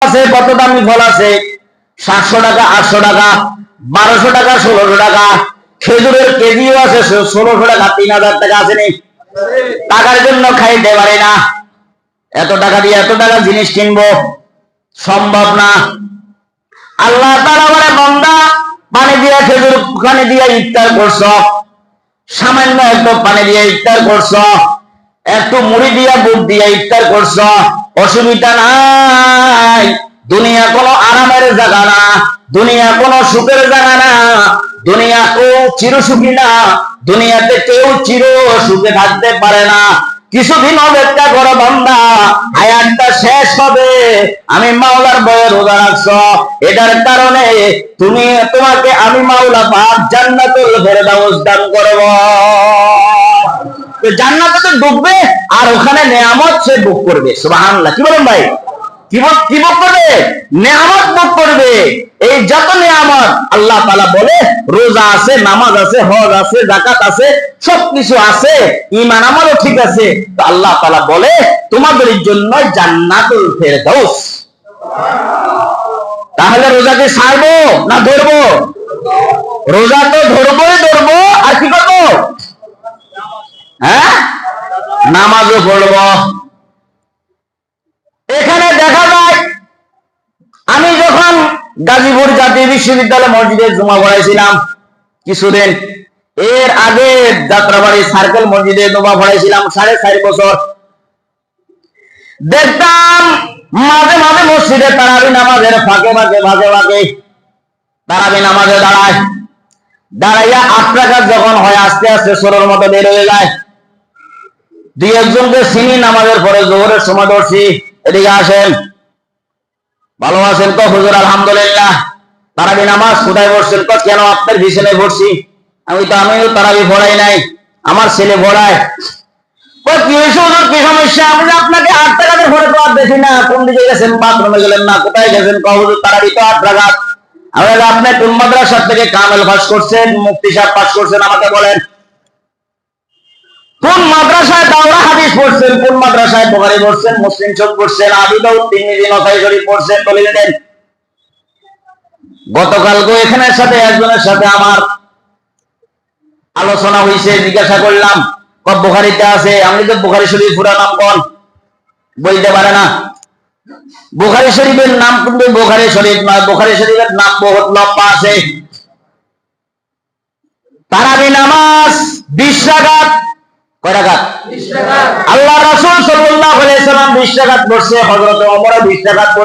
আছে, কত দামি ফল আছে, 700 টাকা, 800 টাকা, 1200 টাকা, 1600 টাকা। খেজুরের কেজিও আছে 1600 টাকা, 3000 টাকা আছে নি? টাকার জন্য খাইতে পারি না, এত টাকা দিয়ে এত টাকা জিনিস কিনবো, সম্ভব না। আল্লাহ তাআলা বলে, বান্দা পানি দিয়ে, খেজুর পানি দিয়ে ইফতার করছো, সামান্য একটু পানি দিয়ে ইফতার করছো, একটু মুড়ি দিয়ে বুট দিয়ে ইফতার করছো, অসুবিধা নাই। দুনিয়া কোনো আরামের জায়গা না, দুনিয়া কোনো সুখের জায়গা না, দুনিয়া কেউ চিরসুখী না, দুনিয়াতে কেউ চির সুখে থাকতে পারে না। কিছুদিন অপেক্ষা করো বান্দা, হায়াতটা শেষ হবে, আমি মাওলার ভয়ে রোজা রাখছো, এটার কারণে তোমাকে আমি মাওলা পাক জান্নাতুল ফেরদাউস দান করব। জান্নাতে তো ঢুকবে আর ওখানে নেয়ামত সে ভোগ করবে। সুবহানাল্লাহ, কি বলেন ভাই? কি ভোগ করবে? নেয়ামত ভোগ করবে। এই যত নেয়ামত আল্লাহ তাআলা বলে, রোজা আছে, নামাজ আছে, হজ আছে, যাকাত আছে, সবকিছু আছে, ঈমান আমলও ঠিক আছে, তো আল্লাহ তাআলা বলে তোমাদের জন্য জান্নাতুল ফেরদাউস। তাহলে রোজাকে ছাড়বো না ধরবো? রোজা তো ধরবোই ধরবো, আর কি করবো? হ্যাঁ, নামাজও পড়ব। এখানে দেখা যায়, আমি যখন গাজীপুর জাতীয় বিশ্ববিদ্যালয় মসজিদে জুমা পড়াইছিলাম কিছুদিন, এর আগে যাত্রাবাড়ি সার্কেল মসজিদে জুমা পড়াইছিলাম 4.5 বছর। দেখতাম মাঝে মাঝে মসজিদে তারাবি নামাজের ফাঁকে ফাঁকে তারাবি নামাজে দাঁড়াইয়া 8 রাকাত যখন হয়, আস্তে আস্তে সোরের মতো বের হয়ে যায়। 2 একজনকে চিনি, নামাজের পরে জোহরের সময় ধরছি, এদিকে আসেন, ভালো আছেন তো হুজুর? আলহামদুলিল্লাহ। তারাবি নামাজ কোথায় পড়ছেন? তো কেন আপনার পিছনে পড়ছি। আমিও তারাবি পড়াই নাই, আমার ছেলে পড়ায়। কি হয়েছে হুজুর, কি সমস্যা? আমি আপনাকে 8 রাকাতের পরে তো আর দেখি না, কোন দিকে গেছেন? বাথরুমে গেলেন না, কোথায় গেছেন? হুজুর তারাবি তো 8 রাকাত। আমি বললাম, আপনি কোন মাদ্রাসা থেকে কামেল পাস করছেন, মুফতি সাহেব পাস করছেন, আমাকে বলেন। কোন মাদ্রাসায় দাওরা হাদিস পড়ছেন, কোন মাদ্রাসায় বুখারী পড়ছেন, মুসলিম শরীফ পড়ছেন, আবু দাউদ, তিরমিজি, নাসাঈ শরীফ পড়ছেন, দলিল দেন। গতকালকে এখানের সাথে একজনের সাথে আমার আলোচনা হয়েছে, জিজ্ঞাসা করলাম, বুখারীতে আছে। আমি তো বুখারী শরীফ পুরা নাম কোন বলতে পারে না। বুখারী শরীফের নাম কিন্তু বুখারী শরীফ নয়, বুখারী শরীফের নাম বহুত লম্বা আছে। তারাবি নামাজ 20 রাকাত। কয় রাকাত? 20 রাকাত। আল্লাহ রাসূল সাল্লাল্লাহু আলাইহি ওয়াসাল্লাম 20 রাকাত পড়ছে, হযরত ওমর 20 রাকাত